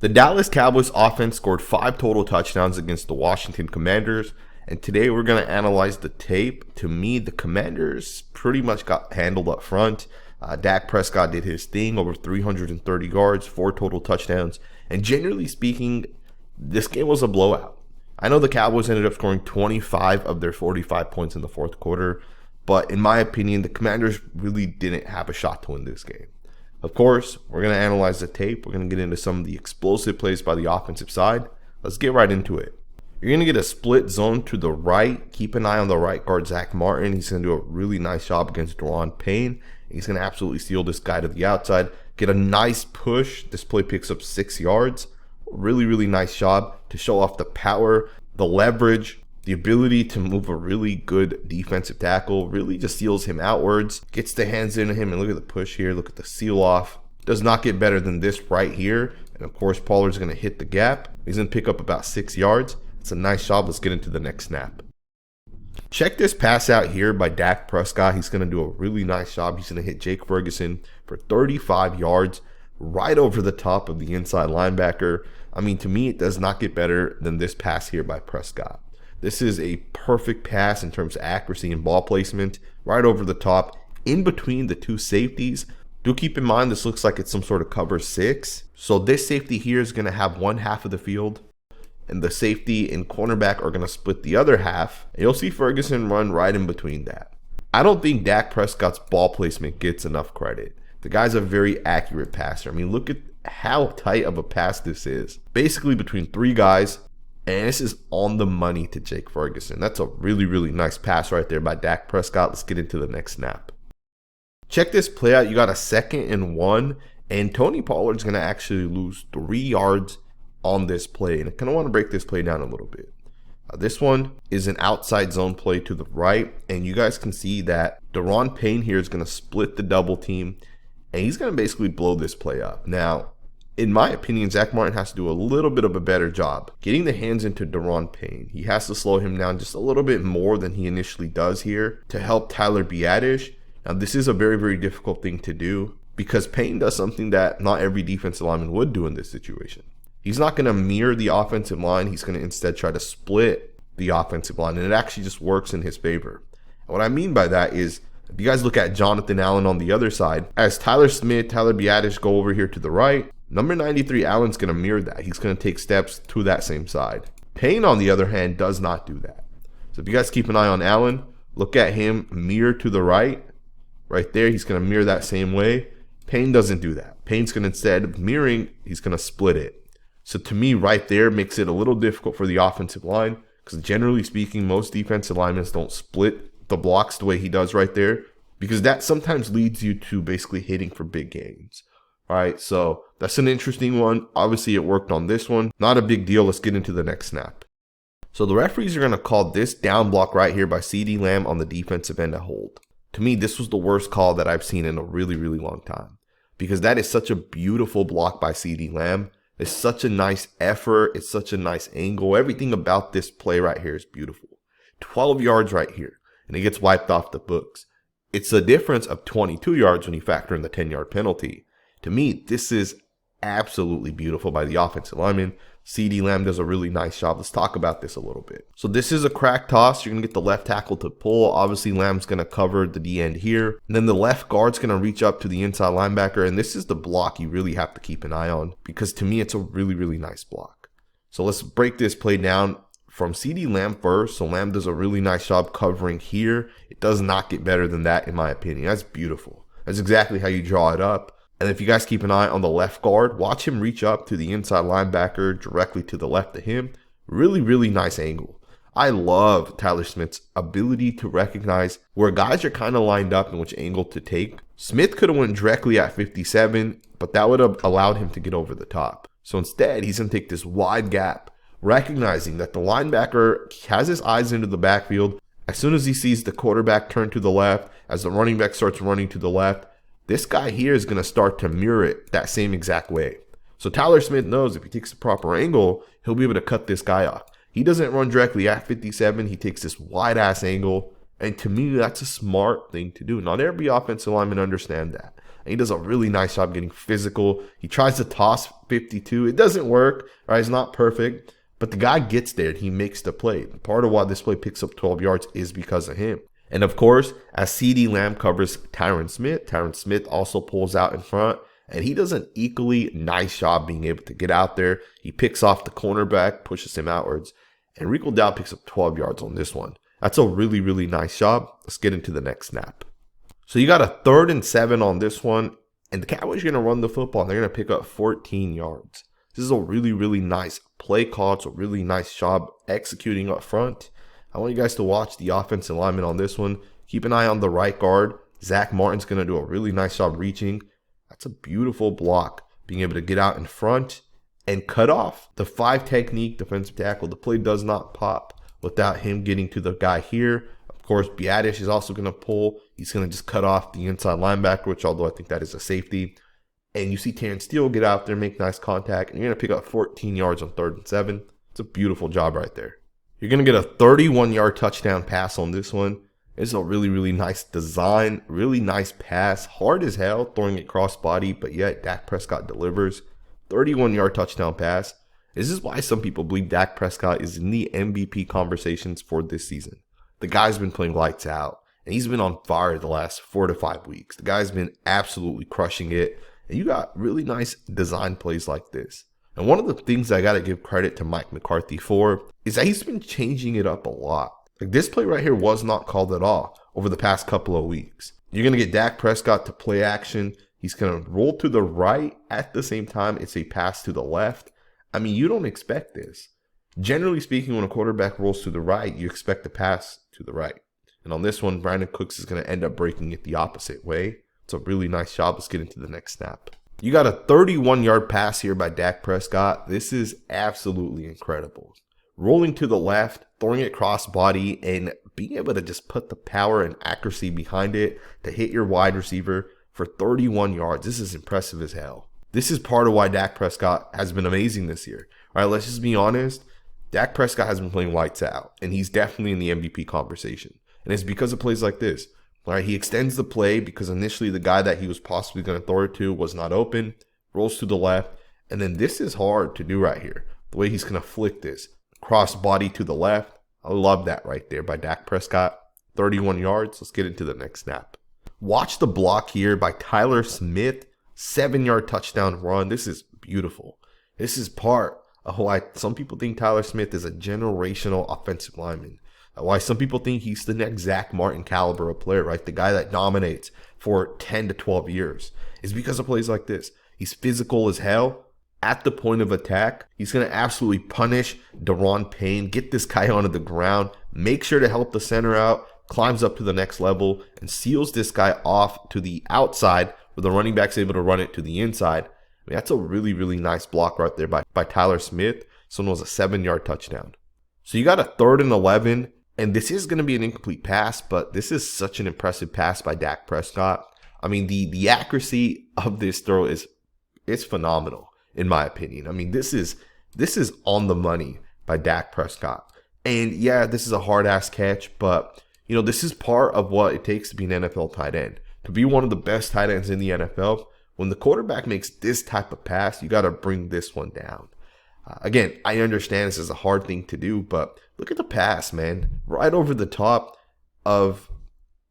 The Dallas Cowboys offense scored 5 total touchdowns against the Washington Commanders, and today we're going to analyze the tape. To me, the Commanders pretty much got handled up front. Dak Prescott did his thing, over 330 yards, 4 total touchdowns, and generally speaking, this game was a blowout. I know the Cowboys ended up scoring 25 of their 45 points in the fourth quarter, but in my opinion, the Commanders really didn't have a shot to win this game. Of course, we're going to analyze the tape. We're going to get into some of the explosive plays by the offensive side. Let's get right into it. You're going to get a split zone to the right. Keep an eye on the right guard, Zach Martin. He's going to do a really nice job against Daron Payne. He's going to absolutely steal this guy to the outside. Get a nice push. This play picks up 6 yards. Really, really nice job to show off the power, the leverage, the ability to move a really good defensive tackle. Really just seals him outwards. Gets the hands into him, and look at the push here. Look at the seal off. Does not get better than this right here. And of course, Pollard's going to hit the gap. He's going to pick up about 6 yards. It's a nice job. Let's get into the next snap. Check this pass out here by Dak Prescott. He's going to do a really nice job. He's going to hit Jake Ferguson for 35 yards right over the top of the inside linebacker. I mean, to me, it does not get better than this pass here by Prescott. This is a perfect pass in terms of accuracy and ball placement, right over the top, in between the two safeties. Do keep in mind, this looks like it's some sort of cover 6. So this safety here is going to have one half of the field, and the safety and cornerback are going to split the other half. And you'll see Ferguson run right in between that. I don't think Dak Prescott's ball placement gets enough credit. The guy's a very accurate passer. I mean, look at how tight of a pass this is. Basically between 3 guys, and this is on the money to Jake Ferguson. That's a really, really nice pass right there by Dak Prescott. Let's get into the next snap. Check this play out. You got a 2nd and 1, and Tony Pollard's going to actually lose 3 yards on this play. And I kind of want to break this play down a little bit. This one is an outside zone play to the right, and you guys can see that Daron Payne here is going to split the double team, and he's going to basically blow this play up. Now, in my opinion, Zach Martin has to do a little bit of a better job getting the hands into Daron Payne. He has to slow him down just a little bit more than he initially does here to help Tyler Biadasz. Now, this is a very, very difficult thing to do because Payne does something that not every defensive lineman would do in this situation. He's not going to mirror the offensive line. He's going to instead try to split the offensive line, and it actually just works in his favor. And what I mean by that is, if you guys look at Jonathan Allen on the other side, as Tyler Smith, Tyler Biadasz go over here to the right, number 93 Allen's going to mirror that. He's going to take steps to that same side. Payne, on the other hand, does not do that. So if you guys keep an eye on Allen, look at him mirror to the right. Right there, he's going to mirror that same way. Payne doesn't do that. Payne's going to, instead of mirroring, he's going to split it. So to me, right there makes it a little difficult for the offensive line because generally speaking, most defensive linemen don't split the blocks the way he does right there because that sometimes leads you to basically hitting for big gains. All right, so that's an interesting one. Obviously, it worked on this one. Not a big deal. Let's get into the next snap. So the referees are going to call this down block right here by CeeDee Lamb on the defensive end a hold. To me, this was the worst call that I've seen in a really, really long time because that is such a beautiful block by CeeDee Lamb. It's such a nice effort. It's such a nice angle. Everything about this play right here is beautiful. 12 yards right here, and it gets wiped off the books. It's a difference of 22 yards when you factor in the 10-yard penalty. To me, this is absolutely beautiful by the offensive lineman. CeeDee Lamb does a really nice job. Let's talk about this a little bit. So this is a crack toss. You're going to get the left tackle to pull. Obviously, Lamb's going to cover the D end here. And then the left guard's going to reach up to the inside linebacker. And this is the block you really have to keep an eye on because to me, it's a really, really nice block. So let's break this play down from CeeDee Lamb first. So Lamb does a really nice job covering here. It does not get better than that, in my opinion. That's beautiful. That's exactly how you draw it up. And if you guys keep an eye on the left guard, watch him reach up to the inside linebacker directly to the left of him. Really, really nice angle. I love Tyler Smith's ability to recognize where guys are kind of lined up and which angle to take. Smith could have went directly at 57, but that would have allowed him to get over the top. So instead, he's going to take this wide gap, recognizing that the linebacker has his eyes into the backfield. As soon as he sees the quarterback turn to the left, as the running back starts running to the left, this guy here is going to start to mirror it that same exact way. So Tyler Smith knows if he takes the proper angle, he'll be able to cut this guy off. He doesn't run directly at 57. He takes this wide ass angle. And to me, that's a smart thing to do. Not every offensive lineman understand that. and he does a really nice job getting physical. He tries to toss 52. It doesn't work, right? It's not perfect, but the guy gets there and he makes the play. Part of why this play picks up 12 yards is because of him. And of course, as CeeDee Lamb covers Tyron Smith also pulls out in front, and he does an equally nice job being able to get out there. He picks off the cornerback, pushes him outwards, and Rico Dowdle picks up 12 yards on this one. That's a really, really nice job. Let's get into the next snap. So you got a 3rd and 7 on this one, and the Cowboys are going to run the football, and they're going to pick up 14 yards. This is a really, really nice play call. It's a really nice job executing up front. I want you guys to watch the offensive lineman on this one. Keep an eye on the right guard. Zach Martin's going to do a really nice job reaching. That's a beautiful block, being able to get out in front and cut off the 5 technique defensive tackle. The play does not pop without him getting to the guy here. Of course, Biadish is also going to pull. He's going to just cut off the inside linebacker, which although I think that is a safety. And you see Terrence Steele get out there, make nice contact, and you're going to pick up 14 yards on 3rd and 7. It's a beautiful job right there. You're going to get a 31-yard touchdown pass on this one. It's a really, really nice design, really nice pass. Hard as hell, throwing it cross body, but yet Dak Prescott delivers. 31-yard touchdown pass. This is why some people believe Dak Prescott is in the MVP conversations for this season. The guy's been playing lights out, and he's been on fire the last 4 to 5 weeks. The guy's been absolutely crushing it, and you got really nice design plays like this. And one of the things I got to give credit to Mike McCarthy for is that he's been changing it up a lot. Like this play right here was not called at all over the past couple of weeks. You're going to get Dak Prescott to play action. He's going to roll to the right at the same time. It's a pass to the left. I mean, you don't expect this. Generally speaking, when a quarterback rolls to the right, you expect the pass to the right. And on this one, Brandon Cooks is going to end up breaking it the opposite way. It's a really nice job. Let's get into the next snap. You got a 31-yard pass here by Dak Prescott. This is absolutely incredible. Rolling to the left, throwing it cross body, and being able to just put the power and accuracy behind it to hit your wide receiver for 31 yards. This is impressive as hell. This is part of why Dak Prescott has been amazing this year. All right, let's just be honest. Dak Prescott has been playing lights out, and he's definitely in the MVP conversation. And it's because of plays like this. All right, he extends the play because initially the guy that he was possibly going to throw it to was not open, rolls to the left, and then this is hard to do right here. The way he's going to flick this, cross body to the left. I love that right there by Dak Prescott. 31 yards. Let's get into the next snap. Watch the block here by Tyler Smith. 7-yard touchdown run. This is beautiful. This is part of why some people think Tyler Smith is a generational offensive lineman. Why some people think he's the next Zach Martin caliber of player, right? The guy that dominates for 10 to 12 years. Is because of plays like this. He's physical as hell. At the point of attack, he's going to absolutely punish Daron Payne, get this guy onto the ground, make sure to help the center out, climbs up to the next level, and seals this guy off to the outside where the running back's able to run it to the inside. I mean, that's a really, really nice block right there by Tyler Smith. This one was a 7-yard touchdown. So you got a 3rd and 11. And this is going to be an incomplete pass, but this is such an impressive pass by Dak Prescott. I mean, the accuracy of this throw it's phenomenal, in my opinion. I mean, this is on the money by Dak Prescott. And yeah, this is a hard-ass catch, but, you know, this is part of what it takes to be an NFL tight end. To be one of the best tight ends in the NFL, when the quarterback makes this type of pass, you got to bring this one down. Again, I understand this is a hard thing to do, but look at the pass, man. Right over the top of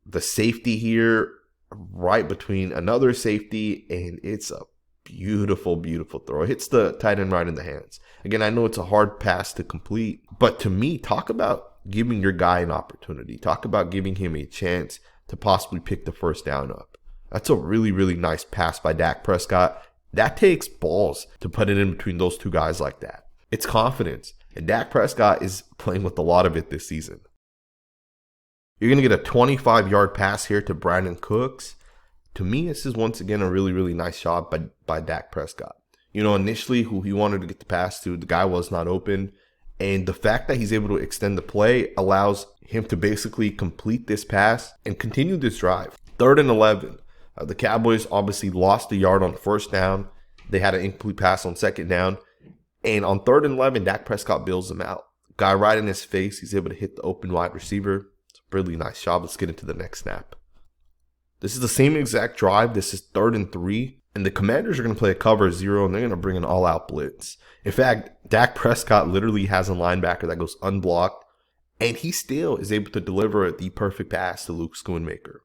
the safety here, right between another safety, and it's a beautiful, beautiful throw. It hits the tight end right in the hands. Again, I know it's a hard pass to complete, but to me, talk about giving your guy an opportunity. Talk about giving him a chance to possibly pick the first down up. That's a really, really nice pass by Dak Prescott. That takes balls to put it in between those two guys like that. It's confidence. And Dak Prescott is playing with a lot of it this season. You're going to get a 25-yard pass here to Brandon Cooks. To me, this is once again a really, really nice shot by Dak Prescott. You know, initially who he wanted to get the pass to, the guy was not open. And the fact that he's able to extend the play allows him to basically complete this pass and continue this drive. 3rd and 11. The Cowboys obviously lost a yard on 1st down. They had an incomplete pass on 2nd down. And on 3rd and 11, Dak Prescott bails them out. Guy right in his face. He's able to hit the open wide receiver. It's a really nice job. Let's get into the next snap. This is the same exact drive. This is 3rd and 3. And the Commanders are going to play a cover 0, and they're going to bring an all-out blitz. In fact, Dak Prescott literally has a linebacker that goes unblocked, and he still is able to deliver the perfect pass to Luke Schoonmaker.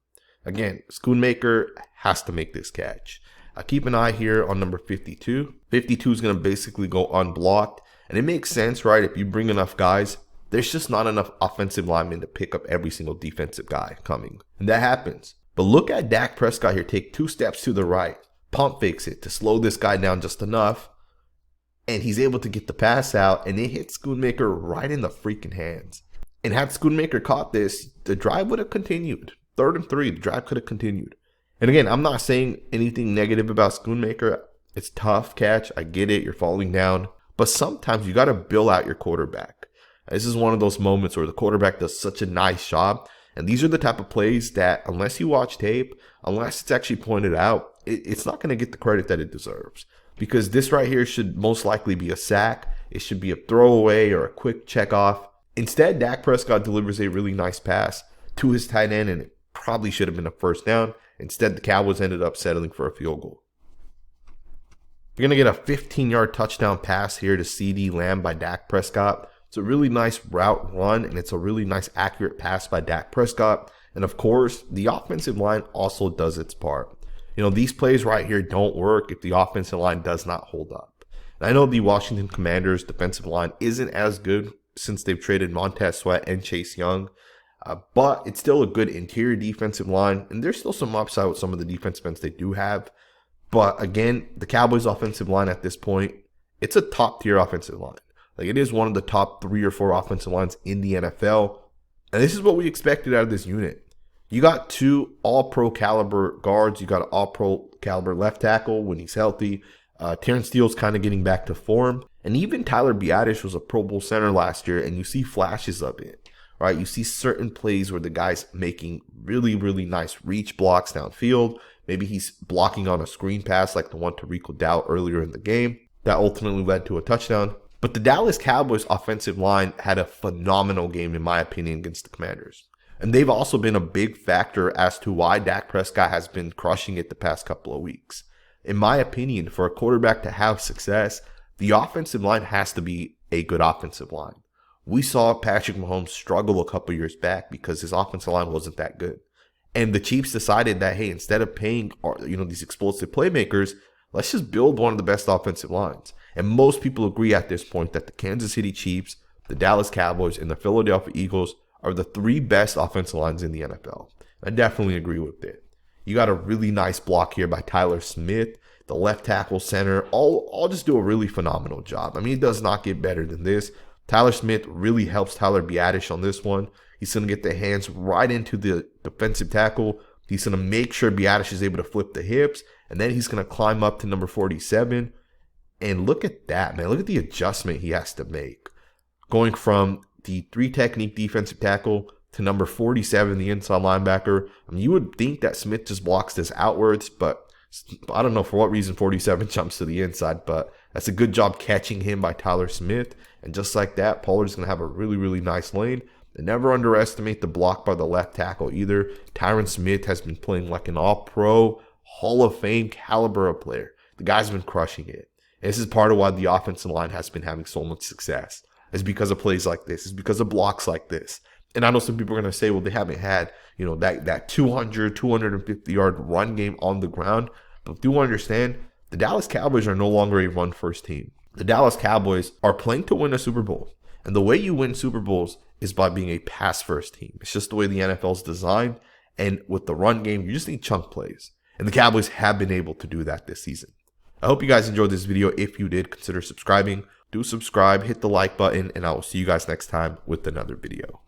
Again, Schoonmaker has to make this catch. Keep an eye here on number 52. 52 is going to basically go unblocked, and it makes sense, right? If you bring enough guys, there's just not enough offensive linemen to pick up every single defensive guy coming. And that happens. But look at Dak Prescott here take 2 steps to the right, pump fakes it to slow this guy down just enough, and he's able to get the pass out, and it hits Schoonmaker right in the freaking hands. And had Schoonmaker caught this, the drive would have continued. 3rd and 3, the drive could have continued. And again, I'm not saying anything negative about Schoonmaker. It's tough catch. I get it. You're falling down. But sometimes you got to bill out your quarterback. This is one of those moments where the quarterback does such a nice job. And these are the type of plays that, unless you watch tape, unless it's actually pointed out, it's not going to get the credit that it deserves. Because this right here should most likely be a sack. It should be a throwaway or a quick check off. Instead, Dak Prescott delivers a really nice pass to his tight end, and it probably should have been a first down. Instead, the Cowboys ended up settling for a field goal. You're going to get a 15-yard touchdown pass here to CD Lamb by Dak Prescott. It's a really nice route run, and it's a really nice accurate pass by Dak Prescott. And of course, the offensive line also does its part. You know, these plays right here don't work if the offensive line does not hold up. And I know the Washington Commanders defensive line isn't as good since they've traded Montez Sweat and Chase Young. But it's still a good interior defensive line, and there's still some upside with some of the defensive ends they do have. But again, the Cowboys offensive line at this point, it's a top tier offensive line. Like, it is one of the top 3 or 4 offensive lines in the NFL. And this is what we expected out of this unit. You got 2 all-pro caliber guards. You got an all-pro caliber left tackle when he's healthy. Terrence Steele's kind of getting back to form. And even Tyler Biadasz was a Pro Bowl center last year, and you see flashes of it. Right? You see certain plays where the guy's making really, really nice reach blocks downfield. Maybe he's blocking on a screen pass like the one to Rico Dowd earlier in the game. That ultimately led to a touchdown. But the Dallas Cowboys offensive line had a phenomenal game, in my opinion, against the Commanders. And they've also been a big factor as to why Dak Prescott has been crushing it the past couple of weeks. In my opinion, for a quarterback to have success, the offensive line has to be a good offensive line. We saw Patrick Mahomes struggle a couple years back because his offensive line wasn't that good. And the Chiefs decided that, hey, instead of paying these explosive playmakers, let's just build one of the best offensive lines. And most people agree at this point that the Kansas City Chiefs, the Dallas Cowboys, and the Philadelphia Eagles are the 3 best offensive lines in the NFL. I definitely agree with it. You got a really nice block here by Tyler Smith, the left tackle center. All just do a really phenomenal job. I mean, it does not get better than this. Tyler Smith really helps Tyler Biadasz on this one. He's going to get the hands right into the defensive tackle. He's going to make sure Biadasz is able to flip the hips. And then he's going to climb up to number 47. And look at that, man. Look at the adjustment he has to make. Going from the 3 technique defensive tackle to number 47, the inside linebacker. I mean, you would think that Smith just blocks this outwards, but I don't know for what reason 47 jumps to the inside, but that's a good job catching him by Tyler Smith. And just like that, Pollard's going to have a really, really nice lane. And never underestimate the block by the left tackle either. Tyron Smith has been playing like an all-pro, Hall of Fame caliber of player. The guy's been crushing it. And this is part of why the offensive line has been having so much success. It's because of plays like this. It's because of blocks like this. And I know some people are going to say, well, they haven't had, that 200, 250-yard run game on the ground. But do understand, the Dallas Cowboys are no longer a run-first team. The Dallas Cowboys are playing to win a Super Bowl. And the way you win Super Bowls is by being a pass-first team. It's just the way the NFL is designed. And with the run game, you just need chunk plays. And the Cowboys have been able to do that this season. I hope you guys enjoyed this video. If you did, consider subscribing. Do subscribe, hit the like button, and I will see you guys next time with another video.